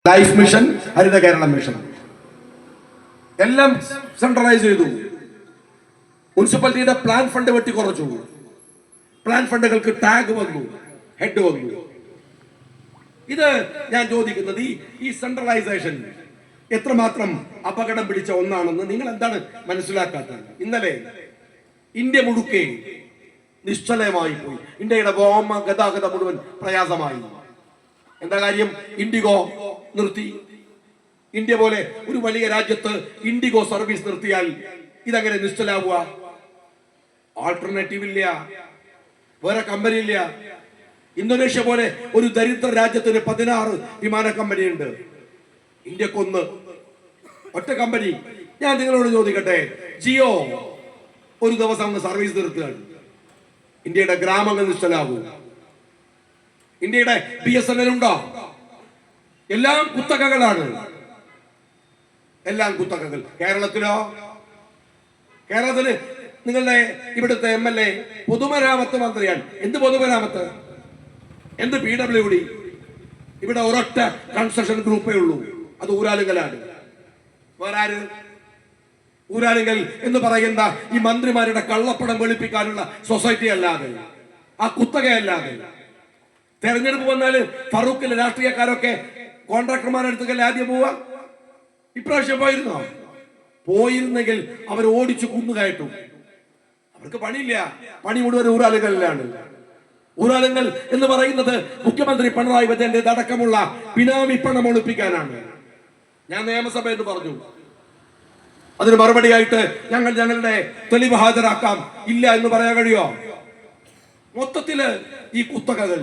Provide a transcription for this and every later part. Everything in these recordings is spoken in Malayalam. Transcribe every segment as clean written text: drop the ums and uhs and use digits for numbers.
Life mission, Haritha Keralam mission എല്ലാം സെൻട്രലൈസ് ചെയ്തു. മുനിസിപ്പാലിറ്റിയുടെ പ്ലാൻ ഫണ്ട് വെട്ടിക്കുറച്ചു. പ്ലാൻ ഫണ്ടുകൾക്ക് ടാഗ് വന്നു, ഹെഡ് വന്നു. ഇത് ഞാൻ ചോദിക്കുന്നത് ഈ സെൻട്രലൈസേഷൻ എത്രമാത്രം അപകടം പിടിച്ച ഒന്നാണെന്ന് നിങ്ങൾ എന്താണ് മനസ്സിലാക്കാത്തത്? ഇന്നലെ ഇന്ത്യ മുഴുക്കെ നിശ്ചലമായി പോയി. ഇന്ത്യയുടെ വ്യോമ ഗതാഗതം മുഴുവൻ പ്രയാസമായി. എന്താ കാര്യം? ഇൻഡിഗോ നിർത്തി. ഇന്ത്യ പോലെ ഒരു വലിയ രാജ്യത്ത് ഇൻഡിഗോ സർവീസ് നിർത്തിയാൽ ഇതങ്ങനെ നിശ്ചലാവുക? ആൾട്ടർനേറ്റീവ് ഇല്ല, വേറെ കമ്പനി ഇല്ല. ഇന്തോനേഷ്യ പോലെ ഒരു ദരിദ്ര രാജ്യത്തിന് 16 വിമാന കമ്പനി ഉണ്ട്. ഇന്ത്യക്കൊന്ന് ഒറ്റ കമ്പനി. ഞാൻ നിങ്ങളോട് ചോദിക്കട്ടെ, ജിയോ ഒരു ദിവസം അങ്ങ് സർവീസ് നിർത്തുകയാണ്. ഇന്ത്യയുടെ ഗ്രാമങ്ങൾ നിശ്ചലാവും. ഇന്ത്യയുടെ BSNL ഉണ്ടോ? എല്ലാം കുത്തകകളാണ്, എല്ലാം കുത്തകകൾ. കേരളത്തിലോ? കേരളത്തില് നിങ്ങളുടെ ഇവിടുത്തെ MLA പൊതുമരാമത്ത് മന്ത്രിയാണ്. എന്ത് പൊതുമരാമത്ത്, എന്ത് PWD? ഇവിടെ ഒരൊറ്റ കൺസ്ട്രക്ഷൻ ഗ്രൂപ്പേ ഉള്ളൂ, അത് ഊരാലുങ്കലാണ്. വേറെ ആര്? ഊരാലുങ്കൽ എന്ന് പറയുന്ന ഈ മന്ത്രിമാരുടെ കള്ളപ്പണം വെളുപ്പിക്കാനുള്ള സൊസൈറ്റി അല്ലാതെ, ആ കുത്തകയല്ലാതെ. തെരഞ്ഞെടുപ്പ് വന്നാല് ഫറൂഖിലെ രാഷ്ട്രീയക്കാരൊക്കെ കോൺട്രാക്ടർമാരെടുത്തല്ലേ ആദ്യം പോവാ? ഇപ്രാവശ്യം പോയിരുന്നോ? പോയിരുന്നെങ്കിൽ അവർ ഓടിച്ചു കുന്നുകയറ്റും. അവർക്ക് പണിയില്ല, പണി മുഴുവൻ ഊരാലുകളിലാണ്. ഊരാലുങ്കൽ എന്ന് പറയുന്നത് മുഖ്യമന്ത്രി പിണറായി വിജയന്റെ അടക്കമുള്ള ബിനാമി പണം ഒളിപ്പിക്കാനാണ്. ഞാൻ നിയമസഭ എന്ന് പറഞ്ഞു, അതിന് മറുപടിയായിട്ട് ഞങ്ങളുടെ തെളിവ് ഹാജരാക്കാം. ഇല്ല എന്ന് പറയാൻ കഴിയോ? മൊത്തത്തില് ഈ കുത്തകകൾ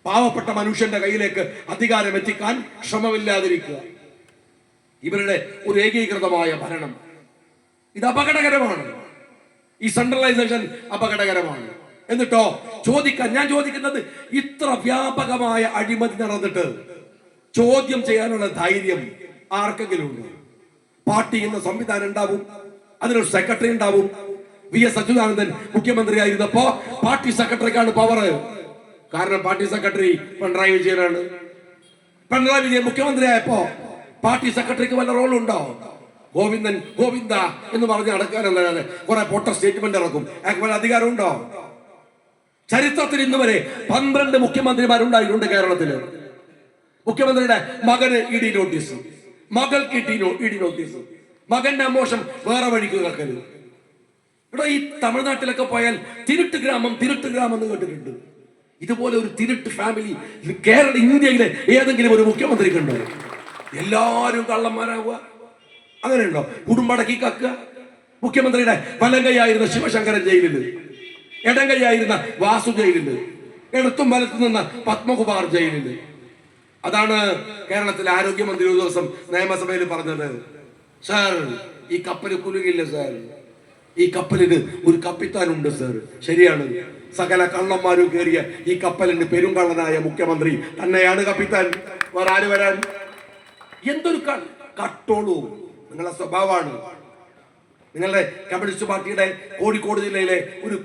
പാവപ്പെട്ട മനുഷ്യന്റെ കയ്യിലേക്ക് അധികാരം എത്തിക്കാൻ ശ്രമമില്ലാതിരിക്കുക, ഇവരുടെ ഒരു ഏകീകൃതമായ ഭരണം, ഇത് അപകടകരമാണ്. ഈ സെൻട്രലൈസേഷൻ അപകടകരമാണ്. എന്നിട്ടോ ഞാൻ ചോദിക്കുന്നത്, ഇത്ര വ്യാപകമായ അഴിമതി നടന്നിട്ട് ചോദ്യം ചെയ്യാനുള്ള ധൈര്യം ആർക്കെങ്കിലും ഉണ്ട്? പാർട്ടി എന്ന സംവിധാനം ഉണ്ടാവും, അതിനൊരു സെക്രട്ടറി ഉണ്ടാവും. VS അച്യുതാനന്ദൻ മുഖ്യമന്ത്രിയായിരുന്നപ്പോ പാർട്ടി സെക്രട്ടറിക്കാണ് പവർ. കാരണം പാർട്ടി സെക്രട്ടറി പിണറായി വിജയനാണ്. പിണറായി വിജയൻ മുഖ്യമന്ത്രിയായപ്പോ പാർട്ടി സെക്രട്ടറിക്ക് വല്ല റോളുണ്ടോ? ഗോവിന്ദ എന്ന് പറഞ്ഞ് നടക്കാനല്ലാതെ കുറെ പൊട്ട സ്റ്റേറ്റ്മെന്റ് ഇറക്കും. വല്ല അധികാരമുണ്ടോ? ചരിത്രത്തിൽ ഇന്ന് വരെ 12 മുഖ്യമന്ത്രിമാരുണ്ടായിട്ടുണ്ട് കേരളത്തില്. മുഖ്യമന്ത്രിയുടെ മകന് ED നോട്ടീസ്, മകൾക്ക് ED നോട്ടീസ്, മകന്റെ അമോഷം വേറെ വഴിക്ക് കിടക്കരുത്. ഇവിടെ ഈ തമിഴ്നാട്ടിലൊക്കെ പോയാൽ തിരുട്ട് ഗ്രാമം എന്ന് കേട്ടിട്ടുണ്ട്. ഇതുപോലെ ഒരു തിരുട്ട് ഫാമിലി ഇന്ത്യയിലെ ഏതെങ്കിലും ഒരു മുഖ്യമന്ത്രിക്കുണ്ടോ? എല്ലാരും കള്ളന്മാരാവുക, അങ്ങനെയുണ്ടോ? കുടുംബടക്കി കക്കുക. മുഖ്യമന്ത്രിയുടെ വലം കൈയായിരുന്ന ശിവശങ്കരൻ ജയിലില്, ഇടം കൈയായിരുന്ന വാസു ജയിലില്, ഇടത്തും വലത്തും നിന്ന പത്മകുമാർ ജയിലില്. അതാണ് കേരളത്തിലെ ആരോഗ്യമന്ത്രി ഒരു ദിവസം നിയമസഭയിൽ പറഞ്ഞത്. സാർ, ഈ കപ്പൽ കുലുങ്ങില്ല സാർ, ഈ കപ്പലിന് ഒരു കപ്പിത്താനുണ്ട് സാർ. ശരിയാണ്, സകല കള്ളന്മാരും കയറിയ ഈ കപ്പലിന് പെരുങ്കള്ളനായ മുഖ്യമന്ത്രി തന്നെയാണ് കപ്പിത്താൻ. വേറെ ആര് വരാൻ? എന്തൊരു കട്ടോളൂ, നിങ്ങളുടെ സ്വഭാവമാണ്. നിങ്ങളുടെ കമ്മ്യൂണിസ്റ്റ് പാർട്ടിയുടെ കോഴിക്കോട് ജില്ലയിലെ ഒരു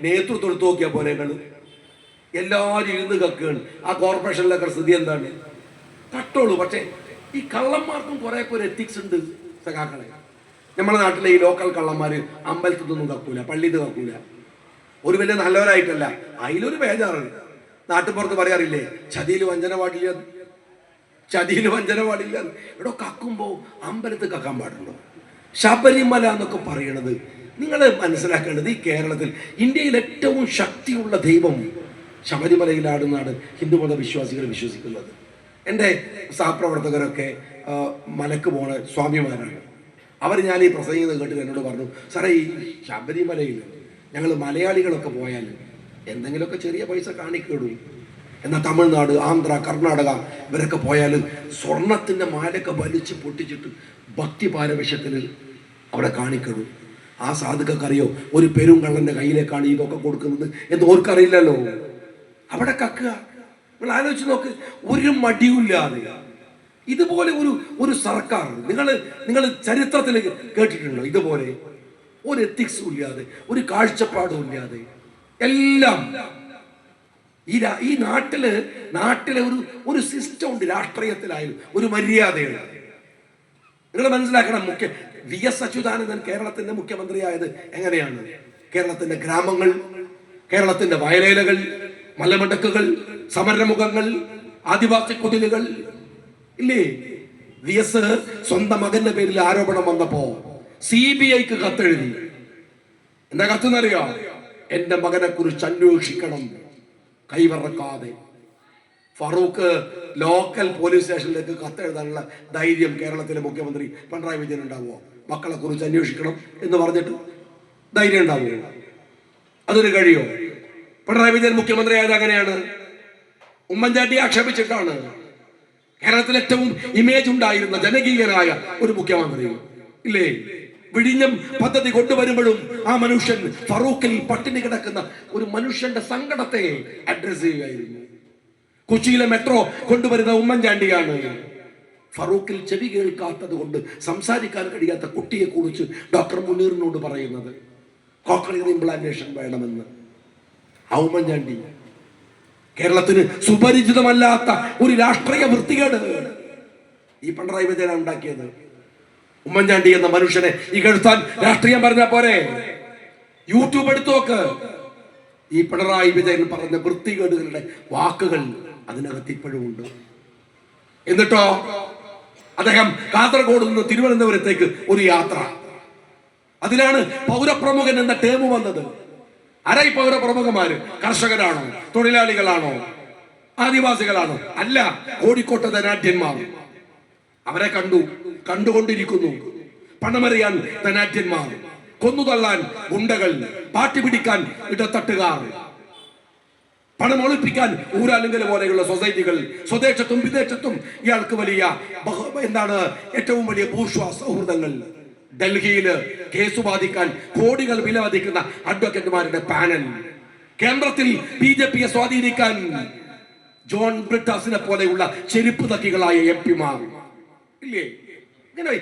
നേതൃത്വം എടുത്തു നോക്കിയ പോലെ എല്ലാവരും ഇരുന്ന് കക്കുകയാണ്. ആ കോർപ്പറേഷനിലൊക്കെ സ്ഥിതി എന്താണ്? കട്ടോളൂ. പക്ഷെ ഈ കള്ളന്മാർക്കും കുറെ പേര് എത്തിക്സ് ഉണ്ട് സഖാക്കളെ. നമ്മുടെ നാട്ടിലെ ഈ ലോക്കൽ കള്ളന്മാര് അമ്പലത്തൊന്നും കക്കൂല, പള്ളിയിൽ കക്കൂല. ഒരു വലിയ നല്ലവരായിട്ടല്ല, അതിലൊരു ബേജാറാണ്. നാട്ടുപുറത്ത് പറയാറില്ലേ, ചതിയിൽ വഞ്ചന പാടില്ല. ഇവിടെ കക്കുമ്പോ അമ്പലത്തിൽ കക്കാൻ പാടുണ്ടോ? ശബരിമല എന്നൊക്കെ പറയണത് നിങ്ങൾ മനസ്സിലാക്കേണ്ടത്, ഈ കേരളത്തിൽ ഇന്ത്യയിൽ ഏറ്റവും ശക്തിയുള്ള ദൈവം ശബരിമലയിലാടുന്നാണ് ഹിന്ദുമത വിശ്വാസികൾ വിശ്വസിക്കുന്നത്. എൻ്റെ സഹപ്രവർത്തകരൊക്കെ മലക്ക് പോണ സ്വാമിമാരാണ്. ഞാൻ ഈ പ്രസംഗിക്കുന്നത് കേട്ടിട്ട് എന്നോട് പറഞ്ഞു, സാറേ ഈ ശബരിമലയിൽ ഞങ്ങൾ മലയാളികളൊക്കെ പോയാൽ എന്തെങ്കിലുമൊക്കെ ചെറിയ പൈസ കാണിക്കേടൂ. എന്നാൽ തമിഴ്നാട്, ആന്ധ്ര, കർണാടക ഇവരൊക്കെ പോയാൽ സ്വർണത്തിൻ്റെ മാലൊക്കെ വലിച്ച് പൊട്ടിച്ചിട്ട് ഭക്തി പാരവശ്യത്തിൽ അവിടെ കാണിക്കണു. ആ സാധുക്കറിയോ ഒരു പെരുങ്കള്ളന്റെ കയ്യിലേക്കാണ് ഇതൊക്കെ കൊടുക്കുന്നത് എന്ന് ഓർക്കറിയില്ലല്ലോ. അവിടെ കക്കുക. നിങ്ങൾ ആലോചിച്ച് നോക്ക്, ഒരു മടിയില്ലാതെ ഇതുപോലെ ഒരു സർക്കാർ നിങ്ങൾ ചരിത്രത്തിൽ കേട്ടിട്ടുണ്ടോ? ഇതുപോലെ ഒരു എത്തിക്സും ഇല്ലാതെ, ഒരു കാഴ്ചപ്പാടും ഇല്ലാതെ എല്ലാം ഈ നാട്ടിലെ ഒരു സിസ്റ്റം ഉണ്ട്. രാഷ്ട്രീയത്തിലായാലും ഒരു മര്യാദയുണ്ട്. നിങ്ങൾ മനസ്സിലാക്കണം. VS അച്യുതാനന്ദൻ കേരളത്തിന്റെ മുഖ്യമന്ത്രിയായത് എങ്ങനെയാണ്? കേരളത്തിന്റെ ഗ്രാമങ്ങൾ, കേരളത്തിന്റെ വയലേലകൾ, മലമടക്കുകൾ, സമരമുഖങ്ങൾ, ആദിവാസി കുടിലുകൾ ഇല്ലേ? VS സ്വന്തം മകന്റെ പേരിൽ ആരോപണം വന്നപ്പോ CBIക്ക് കത്തെഴുതി. എന്താ കത്തെന്നറിയോ? എന്റെ മകനെ കുറിച്ച് അന്വേഷിക്കണം, കൈവറക്കാതെ. ഫറൂഖ് ലോക്കൽ പോലീസ് സ്റ്റേഷനിലേക്ക് കത്തെഴുതാനുള്ള ധൈര്യം കേരളത്തിലെ മുഖ്യമന്ത്രി പിണറായി വിജയൻ ഉണ്ടാവുമോ? മക്കളെ കുറിച്ച് അന്വേഷിക്കണം എന്ന് പറഞ്ഞിട്ട് ധൈര്യം ഉണ്ടാവുമോ? അതൊരു കഴിയോ? പിണറായി വിജയൻ മുഖ്യമന്ത്രി ആയത് അങ്ങനെയാണ്. ഉമ്മൻചാണ്ടി ആക്ഷേപിച്ചിട്ടാണ്. കേരളത്തിൽ ഏറ്റവും ഇമേജ് ഉണ്ടായിരുന്ന ജനകീയനായ ഒരു മുഖ്യമന്ത്രി ഇല്ലേ? വിഴിഞ്ഞം പദ്ധതി കൊണ്ടുവരുമ്പോഴും ആ മനുഷ്യൻ ഫറൂഖിൽ പട്ടിണി കിടക്കുന്ന ഒരു മനുഷ്യന്റെ സങ്കടത്തെ അഡ്രസ് ചെയ്യുകയായിരുന്നു. കൊച്ചിയിലെ മെട്രോ കൊണ്ടുവരുന്ന ഉമ്മൻചാണ്ടിയാണ്. ഫറൂഖിൽ ചെവി കേൾക്കാത്തത് കൊണ്ട് സംസാരിക്കാൻ കഴിയാത്ത കുട്ടിയെ കുറിച്ച് ഡോക്ടർ മുനീറിനോട് പറയുന്നത് കോക്ലിയർ ഇംപ്ലാന്റേഷൻ വേണമെന്ന്. ആ ഉമ്മൻചാണ്ടി കേരളത്തിന് സുപരിചിതമല്ലാത്ത ഒരു രാഷ്ട്രീയ വൃത്തികേട് ഈ പിണറായി വിജയൻ ഉണ്ടാക്കിയത്. ഉമ്മൻചാണ്ടി എന്ന മനുഷ്യനെ ഈ കെടുത്താൻ രാഷ്ട്രീയം പറഞ്ഞാൽ പോരെ? യൂട്യൂബ് എടുത്തു നോക്ക്. ഈ പിണറായി വിജയൻ പറഞ്ഞ വൃത്തികേടുകളുടെ വാക്കുകൾ അതിനകത്ത് ഇപ്പോഴും ഉണ്ട്. എന്നിട്ടോ അദ്ദേഹം കാസർഗോഡ് നിന്ന് തിരുവനന്തപുരത്തേക്ക് ഒരു യാത്ര. അതിലാണ് പൗരപ്രമുഖൻ എന്ന ടേം വന്നത്. ആരായി പൗരപ്രമുഖന്മാര്? കർഷകരാണോ? തൊഴിലാളികളാണോ? ആദിവാസികളാണോ? അല്ല, കോഴിക്കോട്ടെ ധനാഢ്യന്മാർ. അവരെ കണ്ടുകൊണ്ടിരിക്കുന്നു. പണമെറിയാൻ ധനാഢ്യന്മാർ, കൊന്നുതള്ളാൻ ഗുണ്ടകൾ, പാട്ടി പിടിക്കാൻ ഇടത്തട്ടുകാർ, പണം ഒളിപ്പിക്കാൻ ഊരാലുങ്കൽ പോലെയുള്ള സൊസൈറ്റികൾ. സ്വദേശത്തും വിദേശത്തും ഇയാൾക്ക് വലിയ ഏറ്റവും വലിയ ബൂർഷ്വാ സൗഹൃദങ്ങൾ. ഡൽഹിയിൽ കേസ് വാദിക്കാൻ കോടികൾ വില വധിക്കുന്ന അഡ്വക്കേറ്റുമാരുടെ പാനൽ. കേന്ദ്രത്തിൽ BJPയെ സ്വാധീനിക്കാൻ ജോൺ ബ്രിട്ടാസിനെ പോലെയുള്ള ചെരുപ്പ് തക്കികളായ MP മാർ ഇല്ലേ? ഇങ്ങനെ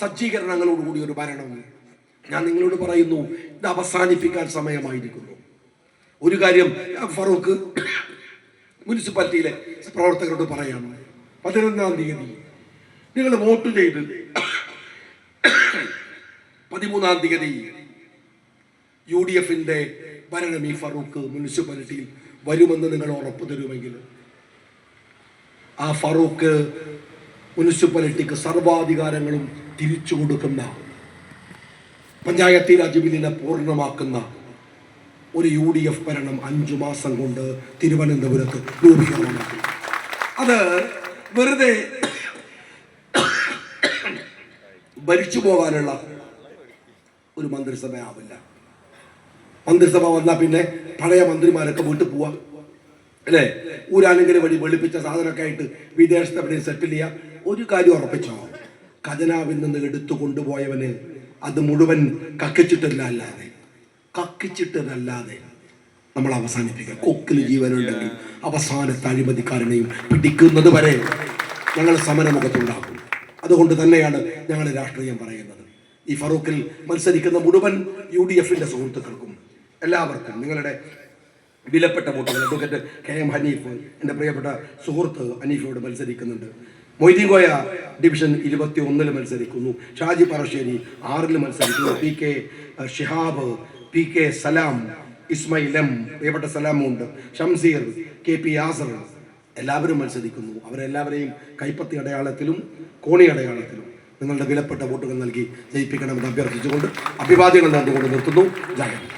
സജ്ജീകരണങ്ങളോടുകൂടി ഒരു ഭരണം. ഞാൻ നിങ്ങളോട് പറയുന്നു, ഇത് അവസാനിപ്പിക്കാൻ സമയമായിരിക്കുന്നു. ഒരു കാര്യം ഫറൂഖ് മുനിസിപ്പാലിറ്റിയിലെ പ്രവർത്തകരോട് പറയാണ്. 11-ാം തീയതി നിങ്ങൾ വോട്ട് ചെയ്ത് 13-ാം തീയതി UDFന്റെ ഭരണം ഈ ഫറൂഖ് മുനിസിപ്പാലിറ്റിയിൽ വരുമെന്ന് നിങ്ങൾ ഉറപ്പ് തരുമെങ്കിൽ ആ ഫറൂഖ് മുനിസിപ്പാലിറ്റിക്ക് സർവാധികാരങ്ങളും തിരിച്ചു കൊടുക്കുന്ന, പഞ്ചായത്തി രാജ് ബില്ലിനെ പൂർണ്ണമാക്കുന്ന ഒരു UDF ഭരണം 5 മാസം കൊണ്ട് തിരുവനന്തപുരത്ത് രൂപീകരണമാക്കി. അത് വെറുതെ ഭരിച്ചു പോകാനുള്ള ഒരു മന്ത്രിസഭയാവില്ല. മന്ത്രിസഭ വന്നാൽ പിന്നെ പഴയ മന്ത്രിമാരൊക്കെ വീട്ടിൽ പോവാ അല്ലേ? ഊരാനെങ്കിലും വഴി വെളുപ്പിച്ച സാധനമൊക്കെ ആയിട്ട് വിദേശത്ത് എവിടെ സെറ്റിൽ ചെയ്യാം. ഒരു കാര്യം ഉറപ്പിച്ചോ, ഖജനാവിൽ നിന്ന് എടുത്തു കൊണ്ടുപോയവന് അത് മുഴുവൻ കക്കിച്ചിട്ടല്ലാതെ നമ്മൾ അവസാനിപ്പിക്കുക. കൊക്കിൽ ജീവനുണ്ടെങ്കിൽ അവസാനത്തെ അഴിമതിക്കാരനെയും പിടിക്കുന്നത് വരെ ഞങ്ങൾ സമരമുഖത്തുണ്ടാക്കും. അതുകൊണ്ട് തന്നെയാണ് ഞങ്ങൾ രാഷ്ട്രീയം പറയുന്നത്. ഈ ഫറൂഖിൽ മത്സരിക്കുന്ന മുഴുവൻ UDFന്റെ സുഹൃത്തുക്കൾക്കും എല്ലാവർക്കും നിങ്ങളുടെ വിലപ്പെട്ട വോട്ടുകൾ. അഡ്വക്കേറ്റ് KM ഹനീഫ്, എൻ്റെ പ്രിയപ്പെട്ട സുഹൃത്ത് ഹനീഫയോട് മത്സരിക്കുന്നുണ്ട്. മൊയ്തീൻ കോയ ഡിവിഷൻ 21 മത്സരിക്കുന്നു. ഷാജി പറശ്ശേരി 6 മത്സരിക്കുന്നു. PK ഷിഹാബ്, PK സലാം, ഇസ്മയിൽ M, പ്രിയപ്പെട്ട സലാമുണ്ട്, ഷംസീർ, KP യാസർ എല്ലാവരും മത്സരിക്കുന്നു. അവരെല്ലാവരെയും കൈപ്പത്തി അടയാളത്തിലും കോണി അടയാളത്തിലും നിങ്ങളുടെ വിലപ്പെട്ട വോട്ടുകൾ നൽകി ജയിപ്പിക്കണമെന്ന് അഭ്യർത്ഥിച്ചുകൊണ്ട് അഭിവാദ്യങ്ങൾ നൽകുകൊണ്ട് നിർത്തുന്നു. ജയ ഹിന്ദ്.